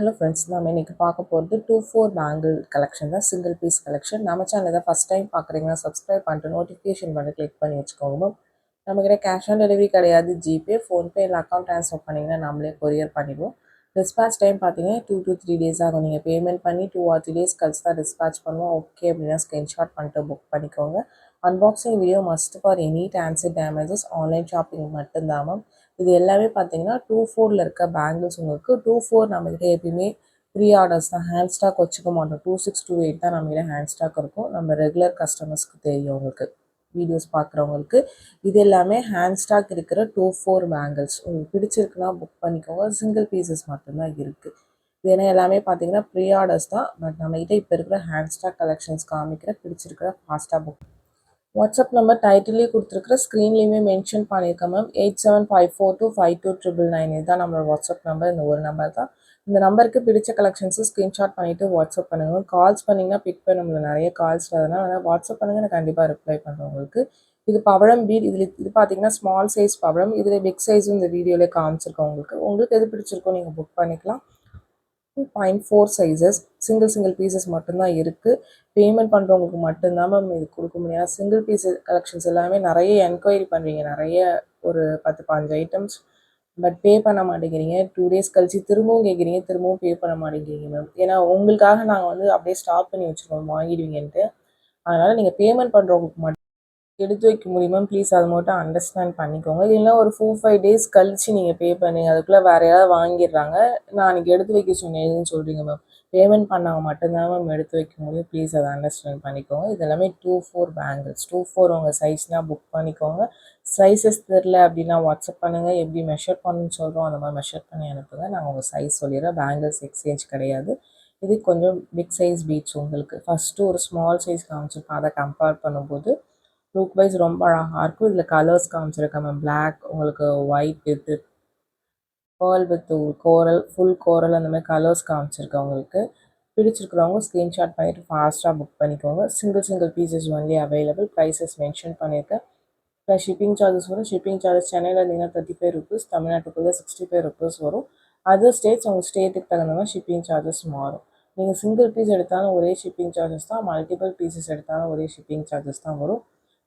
Hello friends, நம்ம இன்றைக்கி பார்க்க போகிறது 2-4 பேங்கிள் கலெக்ஷன் தான், சிங்கிள் பீஸ் கலெக்ஷன். நம்ம சேனல் தான் ஃபஸ்ட் டைம் பார்க்குறீங்கன்னா சப்ஸ்கிரைப் பண்ணிட்டு நோட்டிஃபிகேஷன் பண்ணி கிளிக் பண்ணி வச்சுக்கோங்க. நம்மக்கிட்ட கேஷ் ஆன் டெலிவரி கிடையாது. ஜிபே, ஃபோன்பே இல்லை அக்கௌண்ட் ட்ரான்ஸ்ஃபர் பண்ணிங்கன்னா நம்மளே கொரியர் பண்ணிடுவோம். டிஸ்பேச் டைம் பார்த்தீங்கன்னா 2 to 3 days ஆகும். நீங்கள் பேமெண்ட் பண்ணி 2 or 3 days கழிச்சு தான் டிஸ்பேச் பண்ணுவோம். ஓகே அப்படின்னா ஸ்க்ரீன்ஷாட் பண்ணிட்டு புக் பண்ணிக்கோங்க. Unboxing video must for any transit damages. Online shopping மட்டும்தான் மேம். இது எல்லாமே பார்த்தீங்கன்னா 2-4 இருக்க பேங்கிள்ஸ். உங்களுக்கு 2-4 நம்மகிட்ட எப்பயுமே ப்ரீ ஆர்டர்ஸ் தான், ஹேண்ட் ஸ்டாக் வச்சுக்க மாட்டோம். 2628 தான் நம்மகிட்ட ஹேண்ட் ஸ்டாக் இருக்கும். நம்ம ரெகுலர் கஸ்டமர்ஸ்க்கு தெரியும். உங்களுக்கு வீடியோஸ் பார்க்குறவங்களுக்கு இது எல்லாமே ஹேண்ட் ஸ்டாக் இருக்கிற 2-4 பேங்கிள்ஸ். உங்களுக்கு பிடிச்சிருக்குன்னா புக் பண்ணிக்கோங்க. சிங்கிள் பீசஸ் மட்டும்தான் இருக்குது. இது ஏன்னா எல்லாமே பார்த்தீங்கன்னா ப்ரீ ஆர்டர்ஸ் தான். பட் நம்மகிட்ட இப்போ இருக்கிற ஹேண்ட் ஸ்டாக் கலெக்ஷன்ஸ் காமிக்கிற பிடிச்சிருக்கிற ஃபாஸ்ட்டாக புக். வாட்ஸ்அப் நம்பர் டைட்டிலே கொடுத்துருக்குற ஸ்க்ரீன்லேயுமே மென்ஷன் பண்ணியிருக்கேன் மேம். 8754252999 இதுதான் நம்மளோட வாட்ஸ்அப் நம்பர். இந்த ஒரு நம்பர் தான். இந்த நம்பருக்கு பிடிச்ச கலெக்ஷன்ஸு ஸ்க்ரீன்ஷாட் பண்ணிவிட்டு வாட்ஸ்அப் பண்ணுங்கள். கால்ஸ் பண்ணிங்கன்னா பிக் பண்ண முடியல, நிறைய கால்ஸ் வரதுனால. ஆனால் வாட்ஸ்அப் பண்ணுங்கள், நான் கண்டிப்பாக ரிப்ளை பண்ணுறேன் உங்களுக்கு. இது பவழம் பீட். இது பார்த்தீங்கன்னா ஸ்மால் சைஸ் பவழம். இதில் பிக் சைஸும் இந்த வீடியோவிலே காமிச்சிருக்கோம். உங்களுக்கு எது பிடிச்சிருக்கோ நீங்கள் புக் பண்ணிக்கலாம். 2.4 சைஸஸ், சிங்கிள் பீசஸ் மட்டும்தான் இருக்குது. பேமெண்ட் பண்ணுறவங்களுக்கு மட்டும்தான் மேம் இது கொடுக்க முடியாது. சிங்கிள் பீஸ் கலெக்ஷன்ஸ் எல்லாமே நிறைய என்கொயரி பண்ணுறீங்க, நிறைய ஒரு 10-15 ஐட்டம்ஸ். பட் பே பண்ண மாட்டேங்கிறீங்க. 2 days கழிச்சு திரும்பவும் கேட்குறீங்க, திரும்பவும் பே பண்ண மாட்டேங்கிறீங்க மேம். ஏன்னா உங்களுக்காக நாங்கள் அப்படியே ஸ்டாப் பண்ணி வச்சுருக்கோம் வாங்கிடுவீங்கன்ட்டு. அதனால் நீங்கள் பேமெண்ட் பண்ணுறவங்களுக்கு மட்டும் எடுத்து வைக்க முடியுமா ப்ளீஸ், அது மட்டும் அண்டர்ஸ்டாண்ட் பண்ணிக்கோங்க. இல்லைன்னா ஒரு 4-5 days கழிச்சு நீங்கள் பே பண்ணுங்க. அதுக்குள்ளே வேறு யாராவது வாங்கிடுறாங்க. நான் அன்றைக்கி எடுத்து வைக்க சொன்னேன்னு சொல்கிறீங்க மேம். பேமெண்ட் பண்ணால் மட்டும்தான் மேம் எடுத்து வைக்க முடியும். ப்ளீஸ் அதை அண்டர்ஸ்டாண்ட் பண்ணிக்கோங்க. இது எல்லாமே 2-4 பேங்கிள்ஸ். 2-4 உங்கள் சைஸ்னால் புக் பண்ணிக்கோங்க. சைஸஸ் தெரில அப்படின்னா வாட்ஸ்அப் பண்ணுங்கள். எப்படி மெஷர் பண்ணணும்னு சொல்கிறோம் அந்த மாதிரி மெஷர் பண்ணி அனுப்புங்க. நாங்கள் உங்கள் சைஸ் சொல்லிடுறோம். பேங்கிள்ஸ் எக்ஸ்சேஞ்ச் கிடையாது. இது கொஞ்சம் பிக் சைஸ் பீட்ஸ். உங்களுக்கு ஃபஸ்ட்டு ஒரு ஸ்மால் சைஸ் காமிச்சிருப்பேன். அதை கம்பேர் பண்ணும்போது லுக் வைஸ் ரொம்ப அழகாக இருக்கும். இதில் கலர்ஸ் காமிச்சிருக்கேன் மேம். பிளாக், உங்களுக்கு white with pearl with coral, full coral, அந்த மாதிரி கலர்ஸ் காமிச்சிருக்கேன். உங்களுக்கு பிடிச்சிருக்கிறவங்க ஸ்க்ரீன்ஷாட் பண்ணிவிட்டு ஃபாஸ்ட்டாக புக் பண்ணிக்கோங்க. Single pieces only available. Prices mention பண்ணியிருக்கேன். ப்ளஸ் ஷிப்பிங் சார்ஜஸ் வரும். ஷிப்பிங் சார்ஜஸ் சென்னையில் இருந்தீங்கன்னா 35 rupees, தமிழ்நாட்டுக்குள்ளே 65 rupees வரும். அதர் ஸ்டேட்ஸ் உங்கள் ஸ்டேட்டுக்கு தகுந்த மாதிரி ஷிப்பிங் சார்ஜஸ் மாறும். நீங்கள் சிங்கிள் பீஸ் எடுத்தாலும் ஒரே ஷிப்பிங் சார்ஜஸ் தான், மல்டிபிள் பீசஸ் எடுத்தாலும் ஒரே ஷிப்பிங் சார்ஜஸ் தான் வரும்.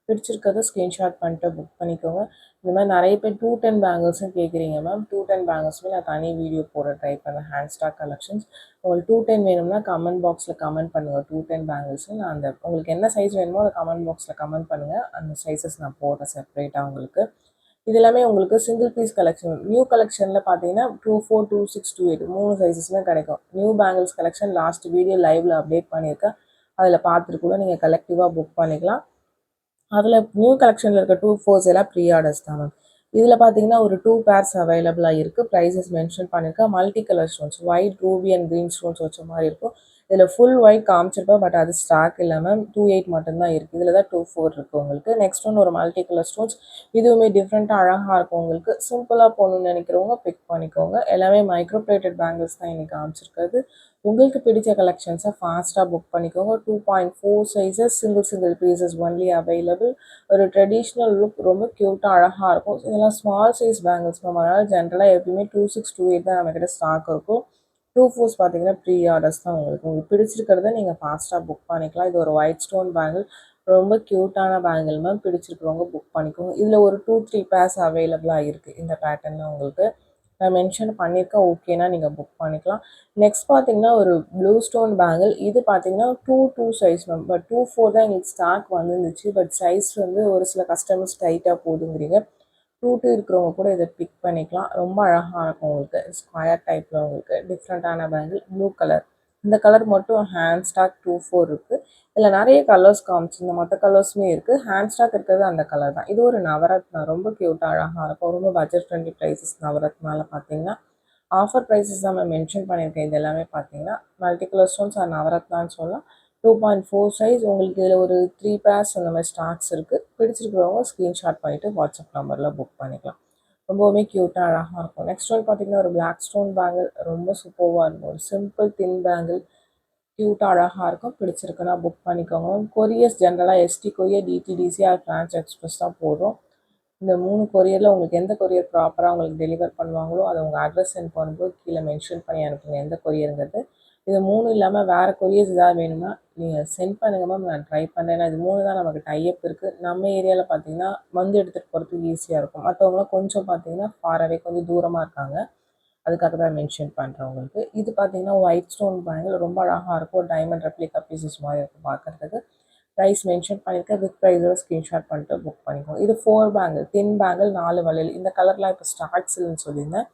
பிடிச்சிருக்கிறத ஸ்க்ரீன்ஷாட் பண்ணிட்டு புக் பண்ணிக்கோங்க. இந்த மாதிரி நிறைய பேர் 210 பேங்கிள்ஸும் கேட்குறீங்க மேம். 210 பேங்கிள்ஸுமே நான் தனி வீடியோ போட ட்ரை பண்ணேன். Hand stock collections. உங்களுக்கு 210 வேணும்னா கமெண்ட் பாக்ஸில் கமெண்ட் பண்ணுங்கள். 210 பேங்கிள்ஸு நான் அந்த உங்களுக்கு என்ன சைஸ் வேணுமோ அதை கமெண்ட் பாக்ஸில் கமெண்ட் பண்ணுங்கள். அந்த சைஸஸ் நான் போடுறேன் செப்பரேட்டாக உங்களுக்கு. இது எல்லாமே உங்களுக்கு சிங்கிள் பீஸ் கலெக்ஷன். நியூ கலெக்ஷனில் பார்த்தீங்கன்னா 24, 26, 28 3 சைஸஸுமே கிடைக்கும். New bangles collection last video லைவில் அப்டேட் பண்ணியிருக்கேன். அதில் பார்த்துட்டு கூட நீங்கள் கலெக்டிவாக புக் பண்ணிக்கலாம். அதில் நியூ கலெக்ஷனில் இருக்க 2-4s எல்லாம் ப்ரீ ஆர்டர்ஸ் தான் மேம். இதில் பார்த்தீங்கன்னா ஒரு 2 pairs அவைலபிளாக இருக்குது. ப்ரைஸஸ் மென்ஷன் பண்ணியிருக்கேன். Multi colour stones, white, Ruby and green stones வச்ச மாதிரி இருக்கும். இதில் ஃபுல் ஒயிட் காமிச்சிருப்பேன், பட் அது ஸ்டாக் இல்லை மேம். 28 மட்டும்தான் இருக்குது. இதில் தான் 24 இருக்குது உங்களுக்கு. நெக்ஸ்ட் ஒன் ஒரு மல்டி கலர் ஸ்டோன்ஸ். இதுவுமே டிஃப்ரெண்ட்டாக அழகாக இருக்கும். உங்களுக்கு சிம்பிளாக போகணுன்னு நினைக்கிறவங்க பிக் பண்ணிக்கோங்க. எல்லாமே மைக்ரோ பிளேட்டட் பேங்கிள்ஸ் தான் இன்றைக்கி காமிச்சிருக்கிறது. உங்களுக்கு பிடிச்ச கலெக்ஷன்ஸை ஃபாஸ்ட்டாக புக் பண்ணிக்கோங்க. 2.4 sizes, single pieces only available. ஒரு ட்ரெடிஷ்னல் லுக், ரொம்ப க்யூட்டாக அழகாக இருக்கும். இதெல்லாம் ஸ்மால் சைஸ் பேங்கிள்ஸ் மேம். அதனால் ஜென்ரலாக எப்பயுமே 2628 தான் நம்மக்கிட்ட ஸ்டாக் இருக்கும். 2-4s பார்த்தீங்கன்னா ப்ரீ ஆர்டர்ஸ் தான் உங்களுக்கு பிடிச்சிருக்கிறத நீங்கள் ஃபாஸ்ட்டாக புக் பண்ணிக்கலாம். இது ஒரு ஒயிட் ஸ்டோன் பேங்கிள், ரொம்ப க்யூட்டான பேங்கிள் மேம். பிடிச்சிருக்கிறவங்க புக் பண்ணிக்கோங்க. இதில் ஒரு 2-3 pairs அவைலபிளாக இருக்குது. இந்த பேட்டர்னில் உங்களுக்கு நான் மென்ஷன் பண்ணியிருக்கேன். ஓகேனா நீங்கள் புக் பண்ணிக்கலாம். நெக்ஸ்ட் பார்த்தீங்கன்னா ஒரு ப்ளூ ஸ்டோன் பேங்கிள். இது பார்த்தீங்கன்னா 2-2 சைஸ் மேம். பட் 2-4 தான் எங்களுக்கு ஸ்டாக் வந்துருந்துச்சு. பட் சைஸ் ஒரு சில கஸ்டமர்ஸ் டைட்டாக போதுங்கிறீங்க. 2-2 இருக்கிறவங்க கூட இதை பிக் பண்ணிக்கலாம். ரொம்ப அழகாக இருக்கும். உங்களுக்கு ஸ்கொயர் டைப்பில் உங்களுக்கு டிஃப்ரெண்ட்டான பேங்கிள், ப்ளூ கலர். இந்த கலர் மட்டும் ஹேண்ட் ஸ்டாக் 2-4 இருக்குது. இதில் நிறைய கலர்ஸ் காமிச்சிருந்த மற்ற கலர்ஸுமே இருக்குது. ஹேண்ட் ஸ்டாக் இருக்கிறது அந்த கலர் தான். இது ஒரு நவரத்னா, ரொம்ப க்யூட்டாக அழகாக இருக்கும். ரொம்ப பட்ஜெட் ஃப்ரெண்ட்லி ப்ரைஸஸ். நவரத்னாவில் பார்த்தீங்கன்னா ஆஃபர் ப்ரைஸஸ் தான் நான் மென்ஷன் பண்ணியிருக்கேன். இது எல்லாமே பார்த்தீங்கன்னா மல்டி கலர் ஸ்டோன்ஸ் ஆர் நவரத்னான்னு சொல்லலாம். 2.4 சைஸ். உங்களுக்கு இதில் ஒரு 3 pairs அந்த மாதிரி ஸ்டாக்ஸ் இருக்குது. பிடிச்சிருக்கிறவங்க ஸ்க்ரீன்ஷாட் பண்ணிவிட்டு வாட்ஸ்அப் நம்பரில் புக் பண்ணிக்கலாம். ரொம்பவுமே க்யூட்டாக அழகாக இருக்கும். நெக்ஸ்ட் ஒன் பார்த்தீங்கன்னா ஒரு பிளாக் ஸ்டோன் பேங்கிள், ரொம்ப சூப்பராக இருக்கும். ஒரு சிம்பிள் தின் பேங்கிள், க்யூட்டாக அழகாக இருக்கும். பிடிச்சிருக்குன்னா புக் பண்ணிக்கோங்க. கொரியர்ஸ் ஜென்ரலாக ST courier, DTDC or Franch express தான் போடுறோம். இந்த 3 கொரியரில் உங்களுக்கு எந்த கொரியர் ப்ராப்பராக உங்களுக்கு டெலிவர் பண்ணுவாங்களோ அதை உங்கள் அட்ரஸ் சென்ட் பண்ணும்போது கீழே மென்ஷன் பண்ணி அனுப்புங்க எந்த கொரியருங்கிறது. இது 3 இல்லாமல் வேறு கொரியர்ஸ் ஏதாவது வேணும்னா நீங்கள் சென்ட் பண்ணுங்கள் மேம், நான் ட்ரை பண்ணுறேன். ஏன்னா இது 3 தான் நமக்கு டைப் இருக்குது. நம்ம ஏரியாவில் பார்த்தீங்கன்னா வந்து எடுத்துகிட்டு போகிறதுக்கு ஈஸியாக இருக்கும். மற்றவங்களாம் கொஞ்சம் பார்த்தீங்கன்னா ஃபாரவே கொஞ்சம் தூரமாக இருக்காங்க. அதுக்காக தான் மென்ஷன் பண்ணுறேன் உங்களுக்கு. இது பார்த்தீங்கன்னா ஒயிட் ஸ்டோன் பேங்கிள் ரொம்ப அழகாக இருக்கும். டைமண்ட் ரெப்ளிகா பீசஸ் மாதிரி இருக்கும் பார்க்குறதுக்கு. ப்ரைஸ் மென்ஷன் பண்ணியிருக்கேன். வித் ப்ரைஸோட ஸ்க்ரீன்ஷாட் பண்ணிட்டு புக் பண்ணிக்கோங்க. இது 4 பேங்கிள், தின் பேங்கிள், 4 வளையல். இந்த கலர்லாம் இப்போ ஸ்டார்ட்ஸ் இல்லைன்னு சொல்லியிருந்தேன்.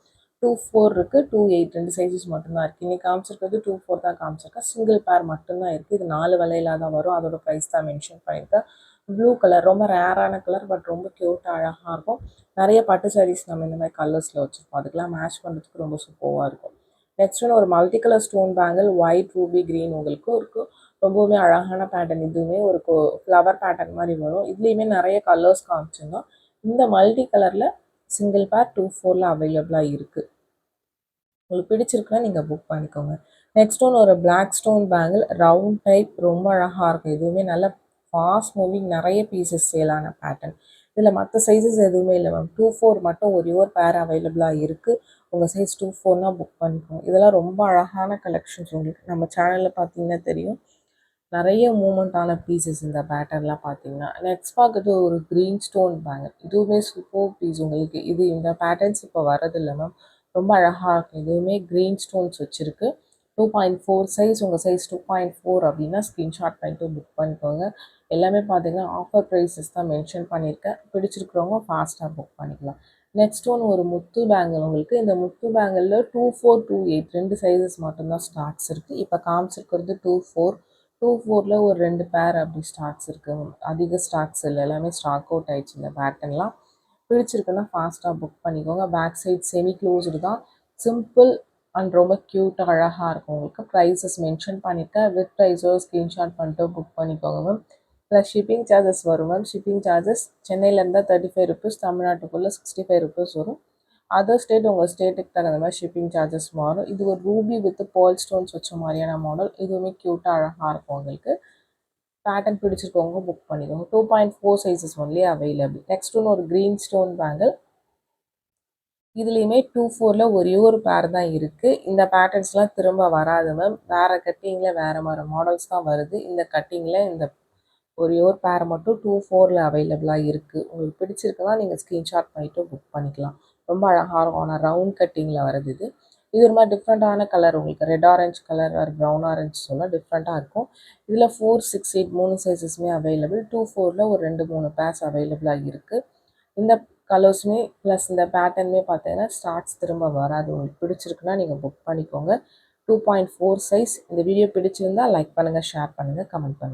2-4 இருக்குது, 2-8 2 சைஸஸ் மட்டும்தான் இருக்குது. இன்றைக்கி காமிச்சிருக்கிறது 2-4 தான் காமிச்சிருக்கேன். சிங்கிள் பேர் மட்டும்தான் இருக்குது. இது 4 வளையலாக தான் வரும். அதோட ப்ரைஸ் தான் மென்ஷன் பண்ணியிருக்கேன். ப்ளூ கலர் ரொம்ப ரேரான கலர், பட் ரொம்ப க்யூட்டாக அழகாக இருக்கும். நிறைய பட்டு சாரீஸ் நம்ம இந்த மாதிரி கலர்ஸில் வச்சுருப்போம். அதுக்கெலாம் மேட்ச் பண்ணுறதுக்கு ரொம்ப சூப்பராக இருக்கும். நெக்ஸ்ட் ஒன்று ஒரு multi colour stone bangle, white, Ruby, green உங்களுக்கும் இருக்கும். ரொம்பவுமே அழகான பேட்டர்ன். இதுவுமே ஒரு ஃப்ளவர் பேட்டர்ன் மாதிரி வரும். இதுலேயுமே நிறைய கலர்ஸ் காமிச்சிருந்தோம். இந்த மல்டி கலரில் சிங்கிள் பேர் 2-4ல் அவைலபிளாக இருக்குது. உங்களுக்கு பிடிச்சிருக்குன்னா நீங்கள் புக் பண்ணிக்கோங்க. நெக்ஸ்ட் ஒன்று ஒரு black stone bangle, round type, ரொம்ப அழகாக இருக்கும். இதுவுமே நல்ல ஃபாஸ்ட் மூவிங், நிறைய பீசஸ் சேலான பேட்டர்ன். இதில் மற்ற சைஸஸ் எதுவுமே இல்லை மேம். 2-4 மட்டும் ஒரே ஒரு பேர் அவைலபிளாக இருக்குது. உங்கள் சைஸ் 2-4னா புக் பண்ணிக்கோங்க. இதெல்லாம் ரொம்ப அழகான கலெக்ஷன்ஸ். உங்களுக்கு நம்ம சேனலில் பார்த்தீங்கன்னா தெரியும், நிறைய மூமெண்ட்டான பீசஸ் இந்த பேட்டர்ன்லாம் பார்த்தீங்கன்னா. நெக்ஸ்ட் பார்க்குறது ஒரு க்ரீன் ஸ்டோன் பேங்கிள். இதுவுமே சூப்பர் பீஸ் உங்களுக்கு. இது இந்த பேட்டர்ன்ஸ் இப்போ வரதில்லை மேம். ரொம்ப அழகாக இருக்கும். இதுவுமே க்ரீன் ஸ்டோன்ஸ் வச்சுருக்கு. 2.4 சைஸ். உங்கள் சைஸ் 2.4 அப்படின்னா ஸ்க்ரீன்ஷாட் பண்ணிட்டு புக் பண்ணிக்கோங்க. எல்லாமே பார்த்தீங்கன்னா ஆஃபர் ப்ரைஸஸ் தான் மென்ஷன் பண்ணியிருக்கேன். பிடிச்சிருக்கிறவங்க ஃபாஸ்ட்டாக புக் பண்ணிக்கலாம். நெக்ஸ்ட் ஒன்று ஒரு முத்து பேங்கிள் உங்களுக்கு. இந்த முத்து பேங்கிளில் 2-4, 2-8 2 சைஸஸ் மட்டும்தான் ஸ்டாக்ஸ் இருக்குது. இப்போ காமிச்சிருக்கிறது 2-4. 2-4ல் ஒரு 2 பேர் அப்படி ஸ்டாக்ஸ் இருக்குது. அதிக ஸ்டாக்ஸ் இல்லை, எல்லாமே ஸ்டாக் அவுட் ஆயிடுச்சு இந்த பேட்டர்ன்லாம். பிடிச்சிருக்குன்னா ஃபாஸ்ட்டாக புக் பண்ணிக்கோங்க. பேக் சைட் செமி க்ளோஸ்டு தான். சிம்பிள் அண்ட் ரொம்ப க்யூட்டாக அழகாக இருக்கும். உங்களுக்கு ப்ரைஸஸ் மென்ஷன் பண்ணியிருக்கேன். வித் ப்ரைஸோ ஸ்க்ரீன்ஷாட் பண்ணிட்டு புக் பண்ணிக்கோங்க மேம். ப்ளஸ் ஷிப்பிங் சார்ஜஸ் வரும் மேம். ஷிப்பிங் சார்ஜஸ் சென்னையிலேருந்தால் 35 ருபீஸ், தமிழ்நாட்டுக்குள்ளே 65 ருபீஸ் வரும். அதர் ஸ்டேட் உங்கள் ஸ்டேட்டுக்கு தகுந்த மாதிரி ஷிப்பிங் சார்ஜஸ் மாறும். இது ஒரு ரூபி வித் பால் ஸ்டோன்ஸ் வச்ச மாதிரியான மாடல். இதுவுமே க்யூட்டாக அழகாக இருக்கும். உங்களுக்கு பேட்டர்ன் பிடிச்சிருக்கவங்க புக் பண்ணிக்கோங்க. 2.4 சைஸஸ் ஒன்லி அவைலபிள். நெக்ஸ்ட் ஒன்று ஒரு க்ரீன் ஸ்டோன் பேங்கிள். இதுலேயுமே 2-4ல் ஒரே ஒரு பேர் தான் இருக்குது. இந்த பேட்டர்ன்ஸ்லாம் திரும்ப வராது மேம். வேறு கட்டிங்கில் வேறு மாதிரி மாடல்ஸ் தான் வருது. இந்த கட்டிங்கில் இந்த ஒரே ஒரு பேர் மட்டும் 2-4ல் அவைலபிளாக இருக்குது. உங்களுக்கு பிடிச்சிருக்குன்னா நீங்கள் ஸ்க்ரீன்ஷாட் பண்ணிவிட்டு புக் பண்ணிக்கலாம். ரொம்ப அழகாக இருக்கும். ஆனால் ரவுண்ட் கட்டிங்கில் வருது இது. இது ஒரு மாதிரி டிஃப்ரெண்ட்டான கலர். உங்களுக்கு red orange colour or brown orange சொல்ல டிஃப்ரெண்ட்டாக இருக்கும். இதில் 4, 6, 8 3 சைஸஸுமே அவைலபிள். 2-4ல் ஒரு 2-3 பேர்ஸ் அவைலபிளாக இருக்குது. இந்த கலர்ஸுமே ப்ளஸ் இந்த பேட்டர்னுமே பார்த்தீங்கன்னா ஸ்டார்ட்ஸ் திரும்ப வராது. உங்களுக்கு பிடிச்சிருக்குன்னா நீங்கள் புக் பண்ணிக்கோங்க. 2.4 சைஸ். இந்த வீடியோ பிடிச்சிருந்தால் லைக் பண்ணுங்கள், ஷேர் பண்ணுங்கள், கமெண்ட் பண்ணுங்கள்.